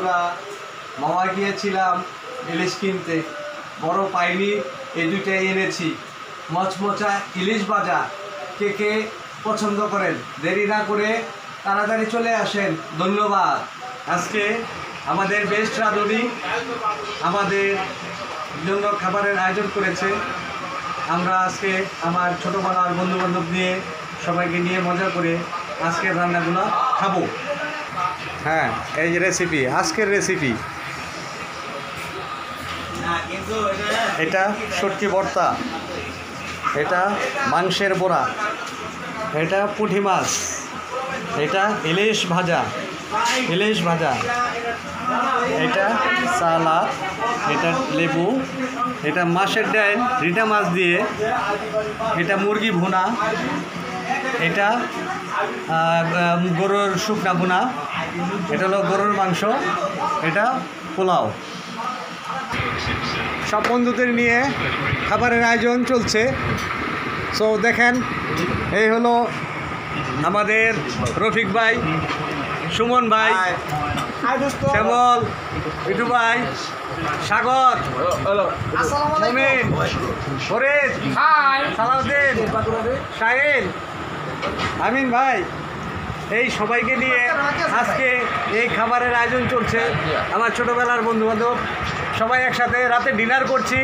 বন্ধুরা, মামা গিয়েছিলাম ইলিশ কিনতে, বড় পাইনি, এই দুইটাই এনেছি। মচমচা ইলিশ ভাজা কে কে পছন্দ করেন, দেরি না করে তাড়াতাড়ি চলে আসেন। ধন্যবাদ। আজকে আমাদের বেস্ট রাঁধুনি আমাদের জন্য খাবারের আয়োজন করেছে। আমরা আজকে আমার ছোটোবেলার বন্ধুবান্ধব নিয়ে সবাইকে নিয়ে মজা করে আজকের রান্নাগুলো খাবো। হ্যাঁ, এই যে রেসিপি, আজকের রেসিপি। এটা শুটকি ভর্তা, এটা মাংসের বড়া, এটা পুঁটি মাছ, এটা ইলিশ ভাজা, এটা সালাদ, এটা লেবু, এটা মাছের ডাল রিটা মাছ দিয়ে, এটা মুরগি ভুনা, এটা গরুর শুকনা ভুনা, এটা হলো গরুর মাংস, এটা পোলাও। সব বন্ধুদের নিয়ে খাবারের আয়োজন চলছে। সো দেখেন, এই হলো আমাদের রফিক ভাই, সুমন ভাই, শ্যামল, পিটু ভাই, সাগর, মমিন, ফরিদ, সালাউদ্দিন, শাহিন, আমিন ভাই, এই সবাইকে নিয়ে আজকে এই খাবারের আয়োজন চলছে। আমার ছোটোবেলার বন্ধুবান্ধব সবাই একসাথে রাতে ডিনার করছি।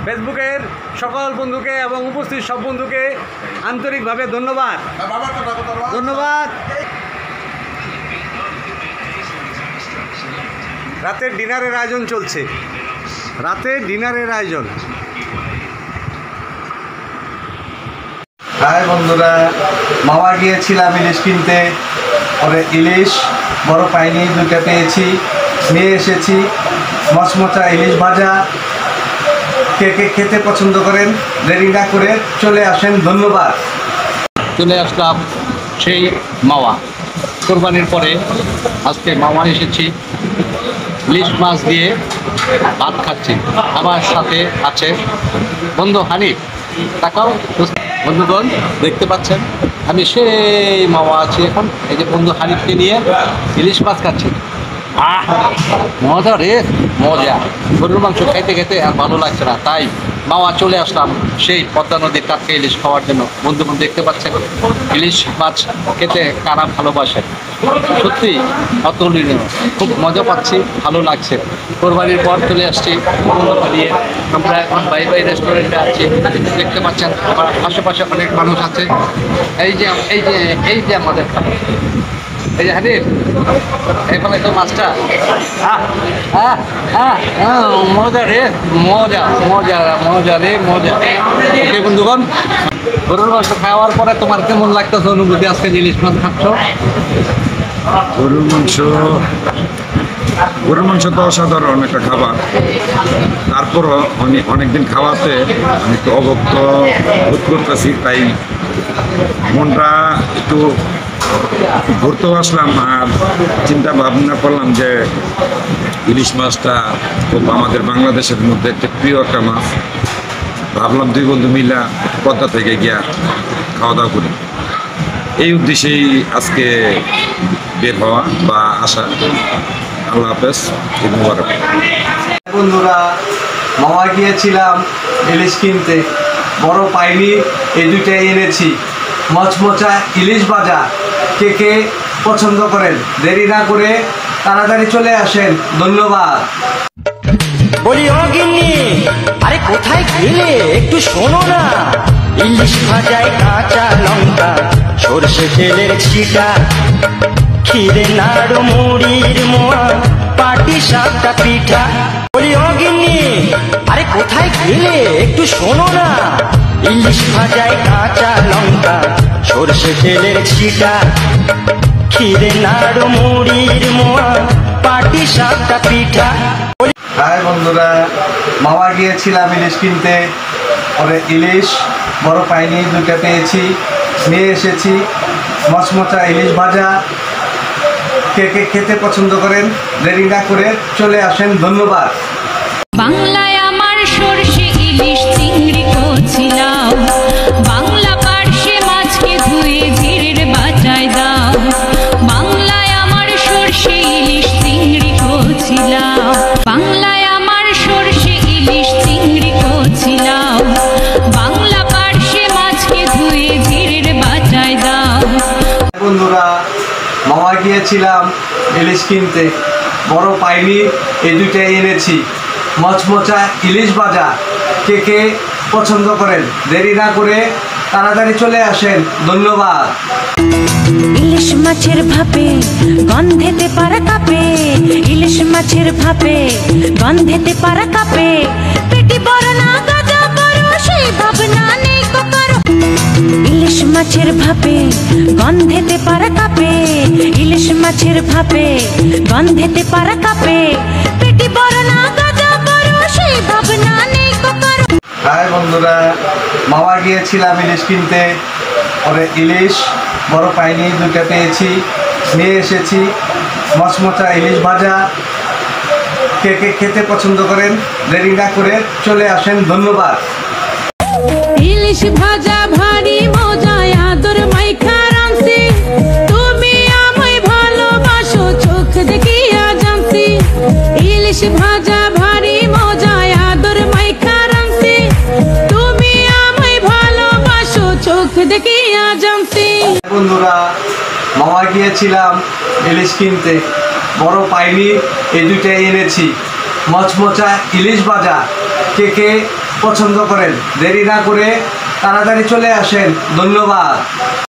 ফেসবুকের সকল বন্ধুকে এবং উপস্থিত সব বন্ধুকে আন্তরিকভাবে ধন্যবাদ। রাতের ডিনারের আয়োজন চলছে, হাই বন্ধুরা, মামা গিয়েছিলাম ইলিশ কিনতে, পরে ইলিশ বড় পাইনি, দুটো পেয়েছি, নিয়ে এসেছি। মচমচা ইলিশ ভাজা কে কে খেতে পছন্দ করেন, দেরি না করে চলে আসেন। ধন্যবাদ। চলে আসলাম সেই মাওয়া কোরবানির পরে। আজকে মাওয়া এসেছি, ইলিশ মাছ দিয়ে ভাত খাচ্ছি। আমার সাথে আছে বন্ধু হানিফ। তাকাও বন্ধুগণ, দেখতে পাচ্ছেন আমি সেই মাওয়া আছি এখন। এই যে বন্ধু হানিফকে নিয়ে ইলিশ মাছ খাচ্ছি। মজা রে মজা। গরুর মাংস খেতে খেতে আর ভালো লাগছে না, তাই মাওয়া চলে আসলাম সেই পদ্মা নদীর টাটকা ইলিশ খাওয়ার জন্য। বন্ধুগণ দেখতে পাচ্ছেন ইলিশ মাছ খেতে কারা ভালোবাসে, সত্যি অতুলনীয়। খুব মজা পাচ্ছি, ভালো লাগছে। কোরবানির পর চলে আসছি বন্ধুকে নিয়ে। আমরা এখন বাই রেস্টুরেন্টে আছি, দেখতে পাচ্ছেন আমার আশেপাশে অনেক মানুষ আছে। এই যে আমাদের এই যে হানিফ, এখানে তো মাছটা মজা রে মজা। ওকে বন্ধুগণ, গরুর মাংস খাওয়ার পরে তোমার কেমন লাগতেছে অনুভূতি আজকে ইলিশ মাছ খাচ্ছ? গরুর মাংস তো অসাধারণ একটা খাবার। তারপরও অনেকদিন খাওয়াতে আমি একটু অভক্ত বোধ করতেছি, তাই মনটা একটু ঘুরতেও আসলাম। আর চিন্তা ভাবনা করলাম যে ইলিশ মাছটা খুব আমাদের বাংলাদেশের মধ্যে একটা প্রিয় একটা মাছ। ভাবলাম দুই বন্ধু মিলা পদ্মা থেকে গিয়া খাওয়া দাওয়া করি। এই উদ্দেশ্যেই আজকে বের হওয়া বা আসা। আল্লাহ হাফেজ, ঈদ মুবারক। বন্ধুরা, মামা গিয়েছিলাম ইলিশ কিনতে, বড় পাইনি, এই দুইটাই এনেছি। মচমচা ইলিশ ভাজা কে কে পছন্দ করেন, দেরি না করে তাড়াতাড়ি চলে আসেন। ধন্যবাদ। বলি ও গিন্নি, আরে কোথায় গেলে একটু শোনো না। ইলিশ ভাজায় কাঁচা লঙ্কা, সরষে তেলের ছিটা, ক্ষীরে নাড়ু মুড়ির মোয়া, পাটি সাপটা পিঠা। বলি ও গিন্নি, আরে কোথায় গেলে একটু শোনো না। ইলিশ ভাজায় কাঁচা লঙ্কা, সরষে তেলের ছিটা, ক্ষীরে নাড়ু মুড়ির মোয়া, পাটি সাপটা পিঠা। হাই বন্ধুরা, মামা গিয়েছিলাম ইলিশ কিনতে, পরে ইলিশ বড় পাইনি, দুটো পেয়েছি, নিয়ে এসেছি। মচমচা ইলিশ ভাজা কে কে খেতে পছন্দ করেন, দেরি না করে চলে আসেন। ধন্যবাদ। বাংলায় আমার সরষে ইলিশ চিংড়ি করছিলাম, বাংলা পার্শে মাছকে ধুয়ে ঝিরের বাটায় দাও। বাংলায় আমার সরষে ইলিশ চিংড়ি গিয়েছিলাম ইলিশ কিনতে, বড় পাইনি, এই দুইটাই এনেছি। মচমচা ইলিশ ভাজা কে কে পছন্দ করেন, দেরি না করে তাড়াতাড়ি চলে আসেন। ধন্যবাদ। ইলিশ মাছের ভাপে গন্ধেতে পারা কাপে, ইলিশ মাছের ভাপে গন্ধেতে পারা কাপে, পেটি বড় না গাজা বড় সেই ভাবনা নেই কো কারো। ইলিশ মাছের ভাপে গন্ধেতে পারা কাপে, ইলিশ মাছের ভাপে গন্ধেতে পারা কাপে, পেটি বড় না গাজা বড় সেই ভাবনা নেই কো কারো। হাই বন্ধুরা, মামা গিয়েছিলাম ইলিশ কিনতে, পরে ইলিশ বড় পাইনি, দুটো পেয়েছি, নিয়ে এসেছি। মচমচা ইলিশ ভাজা কে কে খেতে পছন্দ করেন, দেরি না করে চলে আসেন। ধন্যবাদ। ইলিশ ভাজা ভারী মজায় আদর মাইখা রাঁধছি, তুমি আমায় ভালোবাসো চোখ দেখিয়া জানছি। ইলিশ ভাজা ভারী মজায় আদর মাইখা রাঁধছি, তুমি আমায় ভালোবাসো চোখ দেখিয়া জানছি। বন্ধুরা, মামা গিয়েছিলাম ইলিশ কিনতে, বড় পাইনি, এই দুইটাই এনেছি। মচমচা ইলিশ ভাজা কে কে পছন্দ করেন, দেরি না করে তাড়াতাড়ি চলে আসেন। ধন্যবাদ।